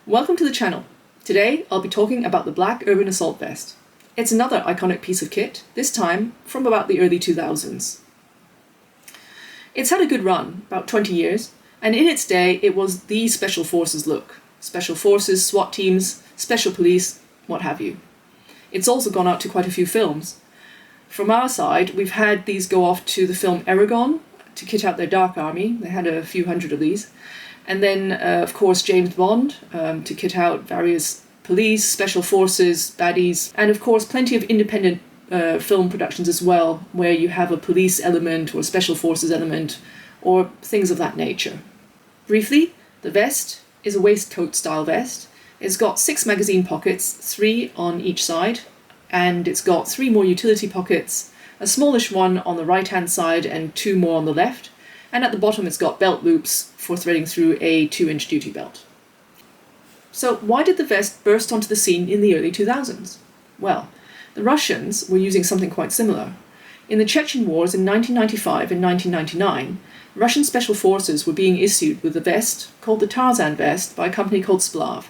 Welcome to the channel. Today I'll be talking about the black urban assault vest. It's another iconic piece of kit, this time from about the early 2000s. It's had a good run, about 20 years, and in its day it was the special forces look. Special forces, SWAT teams, special police, what have you. It's also gone out to quite a few films. From our side, we've had these go off to the film Aragon to kit out their Dark Army. They had a few hundred of these. And then, of course, James Bond to kit out various police, special forces, baddies, and of course plenty of independent film productions as well, where you have a police element or a special forces element or things of that nature. Briefly, the vest is a waistcoat style vest. It's got 6 magazine pockets, 3 on each side, and it's got 3 more utility pockets, a smallish one on the right hand side and 2 more on the left. And at the bottom it's got belt loops for threading through a 2-inch duty belt. So why did the vest burst onto the scene in the early 2000s? Well, the Russians were using something quite similar. In the Chechen Wars in 1995 and 1999, Russian special forces were being issued with a vest called the Tarzan vest by a company called Splav.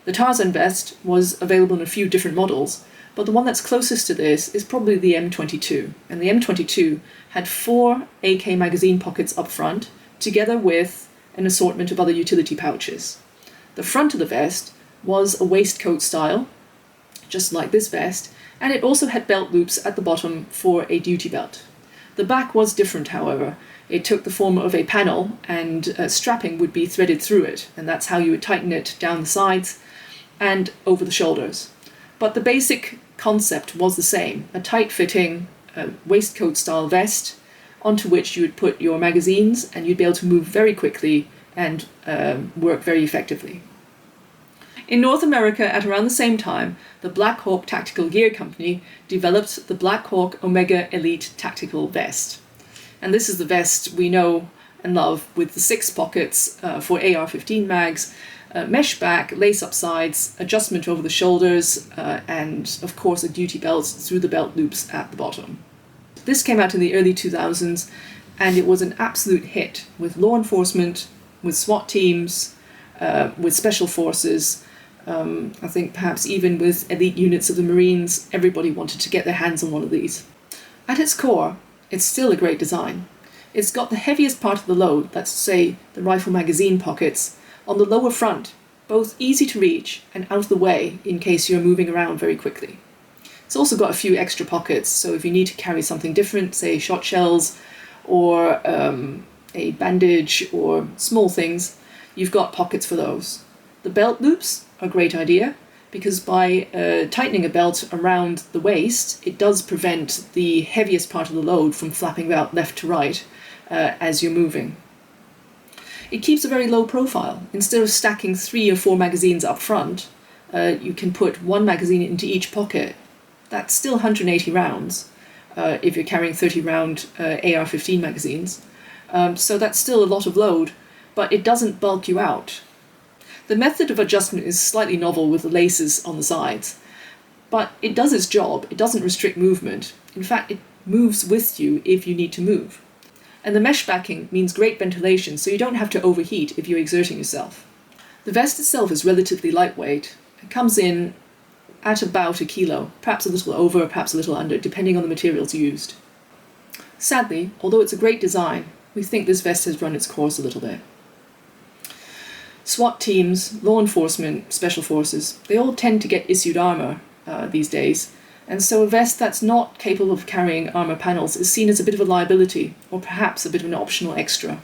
The Tarzan vest was available in a few different models, but the one that's closest to this is probably the M22. And the M22 had 4 AK magazine pockets up front, together with an assortment of other utility pouches. The front of the vest was a waistcoat style, just like this vest, and it also had belt loops at the bottom for a duty belt. The back was different, however. It took the form of a panel, and strapping would be threaded through it, and that's how you would tighten it down the sides and over the shoulders. But the basic concept was the same, a tight-fitting waistcoat style vest onto which you would put your magazines, and you'd be able to move very quickly and work very effectively. In North America at around the same time, the Black Hawk Tactical Gear Company developed the Black Hawk Omega Elite Tactical Vest. And this is the vest we know and love, with the 6 pockets for AR-15 mags, mesh back, lace-up sides, adjustment over the shoulders, and of course a duty belt through the belt loops at the bottom. This came out in the early 2000s, and it was an absolute hit with law enforcement, with SWAT teams, with special forces. I think perhaps even with elite units of the Marines, everybody wanted to get their hands on one of these. At its core, it's still a great design. It's got the heaviest part of the load, that's to say the rifle magazine pockets, on the lower front, both easy to reach and out of the way in case you're moving around very quickly. It's also got a few extra pockets, so if you need to carry something different, say shot shells or a bandage or small things, you've got pockets for those. The belt loops are a great idea, because by tightening a belt around the waist, it does prevent the heaviest part of the load from flapping out left to right as you're moving. It keeps a very low profile. Instead of stacking 3 or 4 magazines up front, you can put 1 magazine into each pocket. That's still 180 rounds if you're carrying 30-round AR-15 magazines. So that's still a lot of load, but it doesn't bulk you out. The method of adjustment is slightly novel with the laces on the sides, but it does its job. It doesn't restrict movement. In fact, it moves with you if you need to move. And the mesh backing means great ventilation, so you don't have to overheat if you're exerting yourself. The vest itself is relatively lightweight. It comes in at about 1 kilo, perhaps a little over, perhaps a little under, depending on the materials used. Sadly, although it's a great design, we think this vest has run its course a little bit. SWAT teams, law enforcement, special forces, they all tend to get issued armour these days, and so a vest that's not capable of carrying armour panels is seen as a bit of a liability, or perhaps a bit of an optional extra.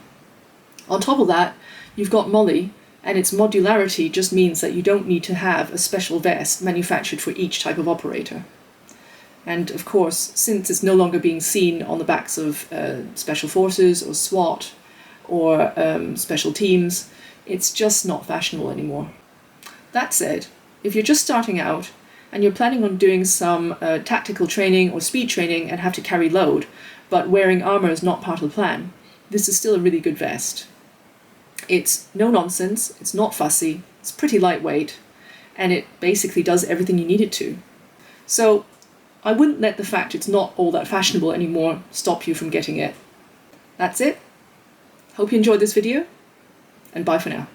On top of that, you've got MOLLE, and its modularity just means that you don't need to have a special vest manufactured for each type of operator. And of course, since it's no longer being seen on the backs of special forces or SWAT or special teams, it's just not fashionable anymore. That said, if you're just starting out and you're planning on doing some tactical training or speed training and have to carry load, but wearing armour is not part of the plan, this is still a really good vest. It's no nonsense, it's not fussy, it's pretty lightweight, and it basically does everything you need it to. So I wouldn't let the fact it's not all that fashionable anymore stop you from getting it. That's it. Hope you enjoyed this video, and bye for now.